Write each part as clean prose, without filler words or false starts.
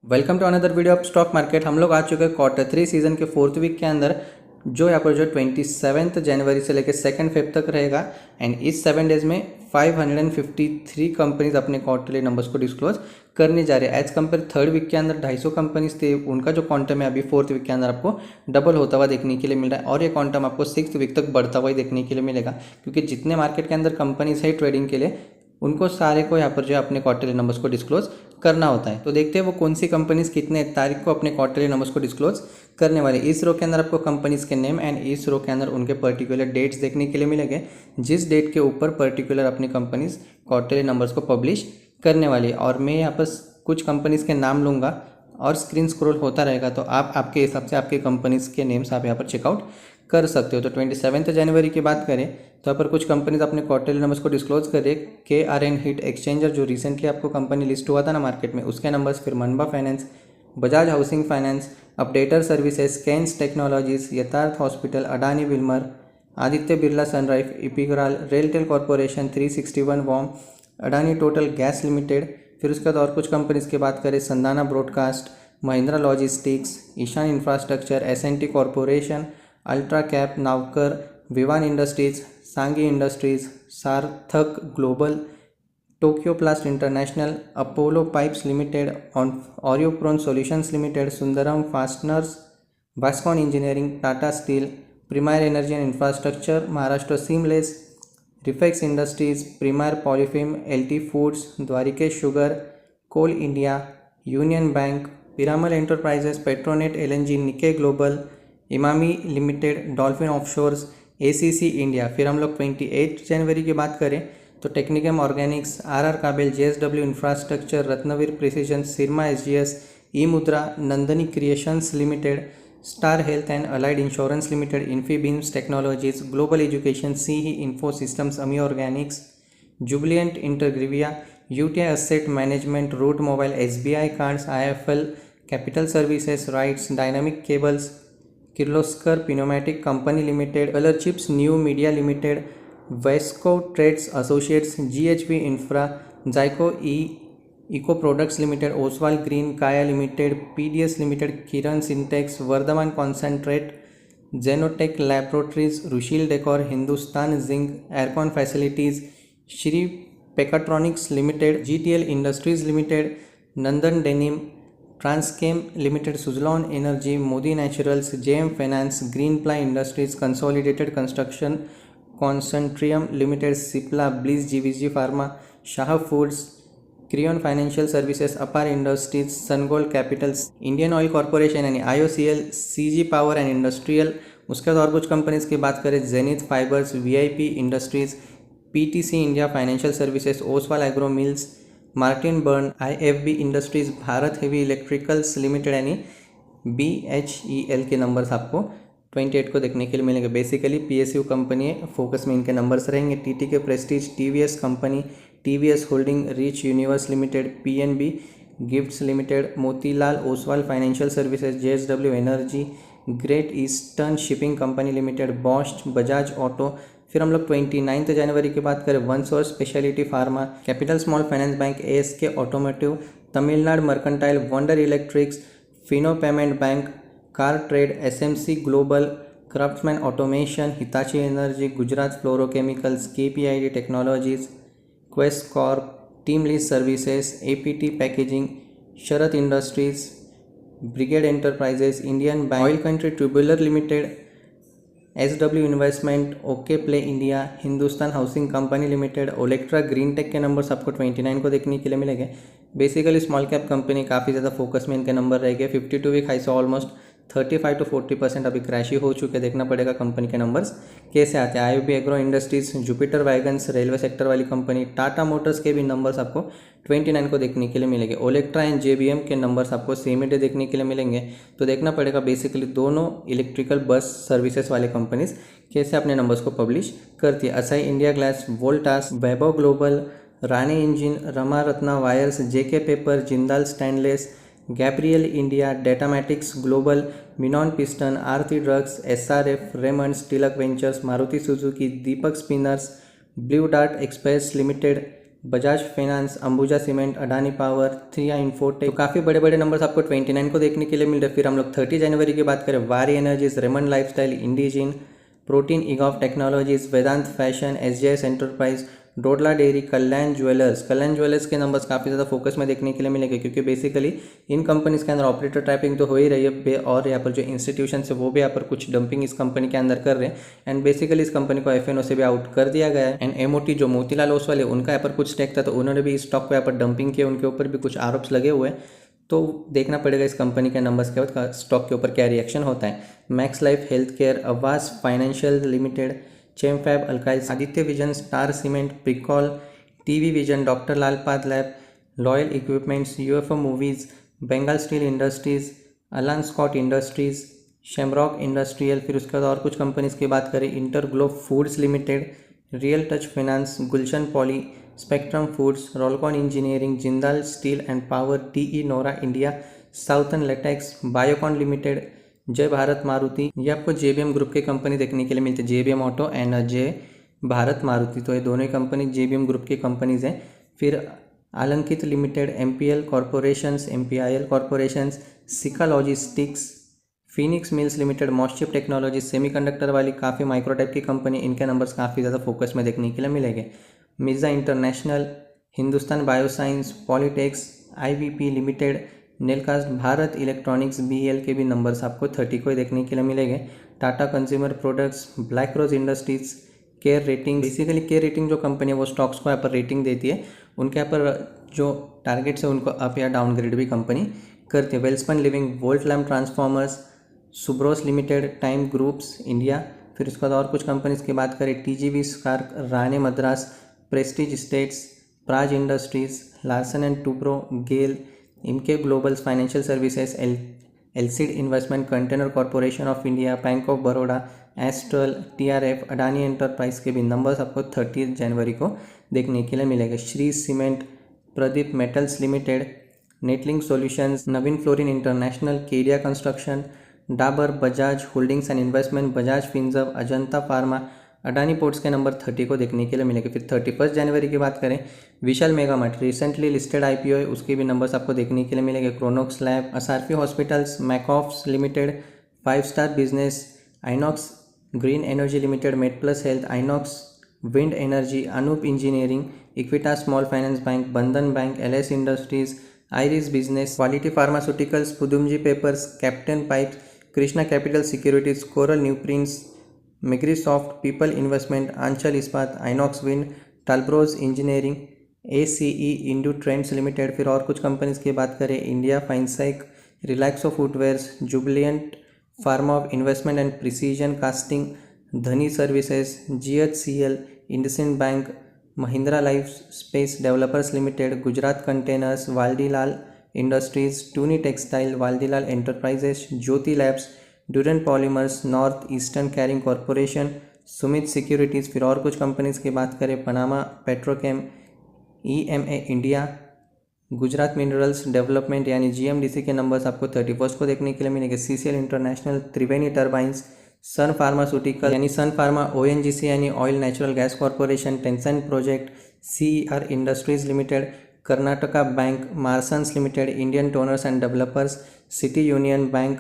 Welcome to another video of stock market. हम लोग आ चुके हैं Q3 सीजन के 4th वीक के अंदर, जो यहाँ पर जो 27 जनवरी से लेकर 2 फेब तक रहेगा। एंड इस 7 डेज में 553 कंपनीज अपने क्वार्टरली नंबर्स को डिस्क्लोज करने जा रहे हैं। एज कम्पेयर थर्ड वीक के अंदर 250 कंपनीज थे, उनका जो क्वांटम है अभी 4th वीक के अंदर आपको डबल होता हुआ देखने के लिए मिल रहा है। और ये क्वांटम आपको 6th वीक तक बढ़ता हुआ ही देखने के लिए मिलेगा, क्योंकि जितने मार्केट के अंदर कंपनीज है ट्रेडिंग के लिए, उनको सारे को यहाँ पर जो है अपने क्वार्टरली नंबर्स को डिस्क्लोज करना होता है। तो देखते हैं वो कौन सी कंपनीज कितने तारीख को अपने क्वार्टरली नंबर्स को डिस्क्लोज करने वाले। इस रो के अंदर आपको कंपनीज के नेम एंड इस रो के अंदर उनके पर्टिकुलर डेट्स देखने के लिए मिलेंगे, जिस डेट के ऊपर पर्टिकुलर अपनी कंपनीज क्वार्टरली नंबर्स को पब्लिश करने वाली है। और मैं यहाँ पर कुछ कंपनीज के नाम लूँगा और स्क्रीन स्क्रॉल होता रहेगा, तो आप आपके हिसाब से आपके कंपनीज के नेम्स आप यहाँ पर चेकआउट कर सकते हो। तो 27 जनवरी की बात करें तो यहाँ पर कुछ कंपनीज अपने क्वार्टरली नंबर्स को डिस्क्लोज करे। KRN हिट एक्सचेंजर, जो रिसेंटली आपको कंपनी लिस्ट हुआ था ना मार्केट में, उसके नंबर्स। फिर Manba Finance, Bajaj Housing Finance, Updater Services, Kaynes Technologies, Yatharth Hospital, Adani Wilmar, Aditya Birla Sun Life, Epigral, RailTel Corporation, 361 वॉम, अडानी टोटल गैस लिमिटेड। फिर उसके बाद और कुछ कंपनीज की बात करें, संदाना Broadcast, Mahindra Logistics, Ishan Infrastructure, S&T Corporation, Ultra Cap, Navkar, Vivaan Industries, Sanghi Industries, Sarthak Global, Tokyo Plast International, Apollo Pipes Limited, Aurionpro Solutions Limited, Sundaram Fasteners, Vascon Engineering, Tata Steel, Premier Energy and Infrastructure, Maharashtra Seamless, Refex Industries, Premier Polyfilm, LT Foods, Dwarikesh Sugar, Coal India, Union Bank, Piramal Enterprises, Petronet LNG, निके Global, Emami Limited, Dolphin Offshores, ACC India. फिर हम लोग 28 जनवरी की बात करें तो टेक्निकम Organics, RR Kabel, JSW Infrastructure, Ratnaveer Precision, Syrma SGS, E Mudhra, Nandani Creations Limited, Star Health and Allied Insurance Limited, Infibeams Technologies, Global Education, CE Info Systems, Ami Organics, Jubilant Ingrevia, UTI Asset Management, Route Mobile, SBI Cards, IFL Capital Services, RITES, Dynamic Cables, Kirloskar Pneumatic Company Limited, Colour Chips, New Media Limited, वेस्को Trades Associates, GHV Infra, जाइको Eco Products Limited, Oswal Green, Kaya Limited, PDS Limited, Kiran Syntex, Vardhman Concentrate, Genotech Laboratories, Rushil Decor, Hindustan Zinc, aircon facilities, Shri Pacetronix Limited, GTL Industries Limited, Nandan Denim, Transchem Limited, Suzlon Energy, Modi Naturals, JM Finance, Green Ply Industries, Consolidated Construction, Consortium Limited, Cipla, ब्लीज, GVG Pharma, Shah Foods, क्रियन Financial Services, Apar Industries, Sungold Capitals, Indian Oil Corporation यानी IOCL, CG Power and Industrial. उसके बाद और कुछ companies की बात करें, Zenith Fibres, VIP Industries, PTC India Financial Services, Oswal Agro Mills, Martin Burn, IFB Industries, Bharat heavy Electricals Limited यानी BHEL के नंबर्स आपको 28 को देखने के लिए मिलेंगे। बेसिकली PSU कंपनी है, फोकस में इनके नंबर्स रहेंगे। TTK Prestige, TVS company, TVS Holding, Rich Universe Limited, PNB Gifts Limited, Motilal Oswal Financial Services, JSW Energy, Great Eastern Shipping Company Limited, Bosch, Bajaj Auto. फिर हम लोग 29 जनवरी की बात करें, OneSource Specialty Pharma, Capital Small Finance Bank, ASK Automotive, Tamil Nadu Mercantile, Wonder electrics, Fino Payment Bank, Car Trade, SMC Global, Craftsman Automation, Hitachi Energy, Gujarat Fluorochemicals, KPID Technologies, Quest Corp, Team Lease Services, APT Packaging, Sharat Industries, Brigade Enterprises, Indian Bank, Oil Country Tubular Limited, SW Investment, OK Play India, Hindustan Housing Company Limited, Olectra Green Tech के numbers आपको 29 को देखने के लिए मिलेंगे। Basically small cap company काफ़ी ज़्यादा focus में इनके नंबर रहेंगे। 52 वीक हाई से ऑलमोस्ट 35 to 40% अभी क्रैश ही हो चुके, देखना पड़ेगा कंपनी के नंबर्स कैसे आते हैं। IOB agro industries, Jupiter wagons, railway sector वाली कंपनी, टाटा मोटर्स के भी नंबर्स आपको 29 को देखने के लिए मिलेंगे। ओलेक्ट्रा एंड JBM के नंबर्स आपको सेम डे देखने के लिए मिलेंगे। तो देखना पड़ेगा बेसिकली दोनों इलेक्ट्रिकल बस सर्विसेज वाले कंपनीज कैसे अपने नंबर्स को पब्लिश करती है। Asahi India Glass, Voltas, Vaibhav Global, Rane Engine, Rama Ratna Wires, JK Paper, Jindal Stainless, Gabriel India, Datamatics Global, Menon Piston, Aarti Drugs, SRF, Raymonds, Tilak Ventures, Maruti Suzuki, Deepak Spinners, Blue Dart Express Limited, Bajaj Finance, Ambuja Cement, Adani Power, 3i Infotech. तो काफ़ी बड़े बड़े numbers आपको 29 को देखने के लिए मिल रहे। फिर हम लोग 30 जनवरी की बात करें, Waaree Energies, Raymond Lifestyle, Indegene, Protean eGov Technologies, Vedant Fashion, SJS Enterprise, Dodla Dairy, Kalyan Jewellers के नंबर्स काफ़ी ज़्यादा फोकस में देखने के लिए मिलेंगे, क्योंकि बेसिकली इन कंपनीज के अंदर ऑपरेटर ट्रैपिंग तो हो ही रही है, और यहाँ पर जो इंस्टीट्यूशन है वो भी यहाँ पर कुछ डंपिंग इस कंपनी के अंदर कर रहे हैं। एंड बेसिकली इस कंपनी को एफएनओ से भी आउट कर दिया गया है। एंड एमओटी जो मोतीलाल ओसवाल है उनका यहाँ पर कुछ स्टेक था, तो उन्होंने भी इस स्टॉक को यहाँ पर डंपिंग किया, उनके ऊपर भी कुछ आरोप लगे हुए हैं। तो देखना पड़ेगा इस कंपनी के नंबर्स के बाद स्टॉक के ऊपर क्या रिएक्शन होता है। Max Life Health Care, Aavas Financial Limited, Chemfab Alkalis, Aditya Vision, Star Cement, Pricol, TV Vision, Doctor Lal Path Lab, Loyal Equipments, UFO Movies, Bengal Steel Industries, Alan Scott Industries, Shamrock Industrial. फिर उसके बाद और कुछ कंपनीज की बात करें, Interglobe Foods Limited, Real Touch Finance, Gulshan Poly, Spectrum Foods, Rolcon Engineering, Jindal Steel and Power, टीई नोरा India, Southern Latex, Biocon Limited, Jai Bharat Maruti. ये आपको जेबीएम ग्रुप की कंपनी देखने के लिए मिलती है, जेबीएम ऑटो एंड जय भारत मारुति। तो ये दोनों ही कंपनी जेबीएम ग्रुप की कंपनीज हैं। फिर Alankit Limited, MPL Corporations, MPIL Corporations, Sical Logistics, Phoenix Mills Limited, MosChip Technology, semiconductor वाली काफ़ी माइक्रोटेक की कंपनी, इनके नंबर्स काफ़ी ज़्यादा फोकस में देखने के लिए मिलेंगे। Mirza International, Hindustan Bioscience, Polytex, IVP Limited, Nelcast, Bharat Electronics, BL के भी नंबर्स आपको 30 को ही देखने के लिए मिलेंगे। Tata consumer products, black rose industries, care rating. Basically care rating जो कंपनी है वो स्टॉक्स को यहाँ पर रेटिंग देती है, उनके यहाँ पर जो टारगेट्स है उनको अप या डाउनग्रेड भी कंपनी करती है। Welspun Living, Volt Lamp Transformers, Subros Limited, Time Groups India. फिर उसके बाद और कुछ कंपनीज की बात करें, TGV SRAAC, Rane Madras, Prestige Estates, Praj Industries, Larsen and Toubro, GAIL, Emkay Globals Financial Services, Elcid Investment, Container Corporation of India, Bank of Baroda, Astral, TRF, Adani Enterprise के भी नंबर्स आपको 30 जनवरी को देखने के लिए मिलेंगे। Shree Cement, Pradeep Metals Limited, Netlink Solutions, Navin Fluorine International, Kedia Construction, Dabur, Bajaj Holdings and Investment, Bajaj Finserv, Ajanta Pharma, Adani Ports के number 30 को देखने के लिए मिलेंगे। फिर 31 जनवरी की बात करें, Vishal Mega Mart recently listed IPO है, उसके भी नंबर्स आपको देखने के लिए मिलेंगे। क्रोनोक्स लैब, असारफी हॉस्पिटल्स, मैकऑफ्स Limited, 5 Star Business, INOX Green Energy Limited, MedPlus Health, INOX Wind Energy, Anup Engineering, Equitas Small Finance Bank, Bandhan Bank, LS Industries, Iris Business, Quality Pharmaceuticals, Pudumjee Papers, Captain Pipes, Krishna Capital Securities, Coral New Prints, मिग्रीसॉफ्ट, People Investment, Anchal Ispat, INOX Wind, Talbros engineering, ACE इंडू Trends Limited. फिर और कुछ companies की बात करें, India फाइनसाइक, Relaxo Footwears, Jubilant Pharma of Investment and Precision Casting, Dhani Services, GHCL, IndusInd Bank, Mahindra Life Space Developers Limited, Gujarat Containers, Vadilal Industries, टूनी Textile, Vadilal Enterprises, Jyothy Labs, ड्यूरेंट Polymers, North Eastern Carrying Corporation, Sumit Securities. फिर और कुछ कंपनीज की बात करें, Panama Petrochem, EMA India, Gujarat Minerals Development यानी GMDC के नंबर्स आपको 31 को देखने के लिए मिलेंगे। CCL International, Triveni Turbines, Sun Pharmaceutical यानी सन फार्मा, ओएनजीसी यानी Oil Natural Gas Corporation, Tencent Project, CER Industries Limited, Karnataka Bank, Marsons Limited, Indian Toners and Developers, City Union Bank,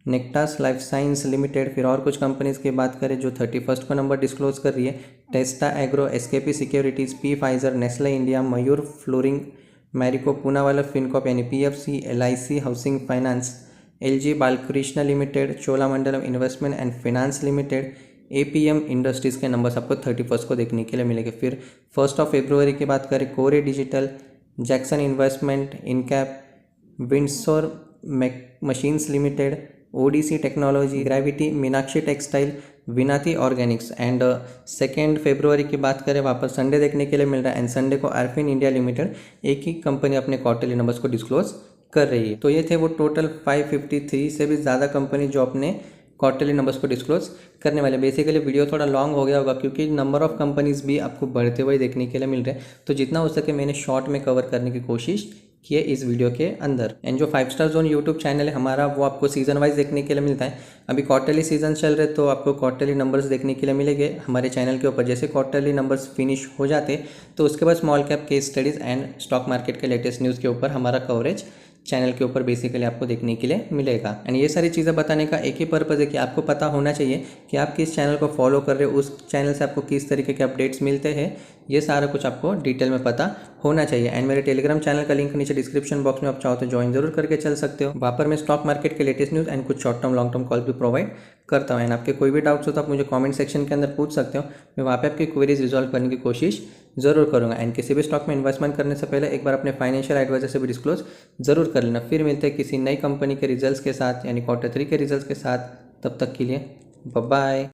Nectar Life Science Limited. फिर और कुछ companies की बात करें जो 31 को नंबर डिस्क्लोज कर रही है, टेस्टा Agro, SKP Securities, P Pfizer, Nestle India, Mayur Flooring, Marico, Poonawalla Fincorp यानी PFC, LIC Housing Finance, LG Balkrishna Limited, Cholamandalam Investment and Finance Limited, APM Industries के नंबर्स आपको 31 को देखने के लिए मिलेंगे। फिर 1 फरवरी की बात करें, Kore digital, Jackson investment, Incap, Windsor machines limited, ODC technology, gravity, Meenakshi textile, Vinati organics. And 2 फरवरी की बात करें, वापस संडे देखने के लिए मिल रहा है, एंड संडे को आर्फिन इंडिया लिमिटेड एक ही कंपनी अपने क्वार्टरली नंबर्स को डिस्क्लोज कर रही है। तो ये थे वो टोटल 553 से भी ज़्यादा कंपनी जो अपने क्वार्टरली नंबर्स को डिस्क्लोज करने वाले। बेसिकली वीडियो थोड़ा लॉन्ग हो गया होगा क्योंकि नंबर ऑफ कंपनीज भी आपको बढ़ते हुए देखने के लिए मिल रहे हैं, तो जितना हो सके मैंने शॉर्ट में कवर करने की कोशिश किए इस वीडियो के अंदर। एंड जो 5 स्टार जोन यूट्यूब चैनल है हमारा, वो आपको सीज़न वाइज देखने के लिए मिलता है। अभी क्वार्टरली सीजन चल रहे तो आपको क्वार्टरली नंबर्स देखने के लिए मिलेंगे हमारे चैनल के ऊपर। जैसे क्वार्टरली नंबर्स फिनिश हो जाते तो उसके बाद small cap case studies and stock market के लेटेस्ट न्यूज़ के ऊपर हमारा कवरेज चैनल के ऊपर बेसिकली आपको देखने के लिए मिलेगा। एंड ये सारी चीज़ें बताने का एक ही पर्पज़ है कि आपको पता होना चाहिए कि आप किस चैनल को फॉलो कर रहे हो, उस चैनल से आपको किस तरीके के अपडेट्स मिलते हैं, ये सारा कुछ आपको डिटेल में पता होना चाहिए। एंड मेरे टेलीग्राम चैनल का लिंक नीचे डिस्क्रिप्शन बॉक्स में आप चाहो तो ज्वाइन जरूर करके चल सकते हो। वहाँ पर मैं स्टॉक मार्केट के लेटेस्ट न्यूज़ एंड कुछ short term long term call भी प्रोवाइड करता हूँ। एंड आपके कोई भी डाउट्स हो तो आप मुझे कमेंट सेक्शन के अंदर पूछ सकते हो, मैं वहाँ पे आपकी क्वेरीज रिजॉल्व करने की कोशिश ज़रूर करूँगा। एंड किसी भी स्टॉक में इन्वेस्टमेंट करने से पहले एक बार अपने फाइनेंशियल एडवाइजर से भी डिस्क्लोज ज़रूर कर लेना। फिर मिलते हैं किसी नई कंपनी के रिजल्ट्स के साथ, यानी Q3 के रिजल्ट्स के साथ। तब तक के लिए बाय बाय।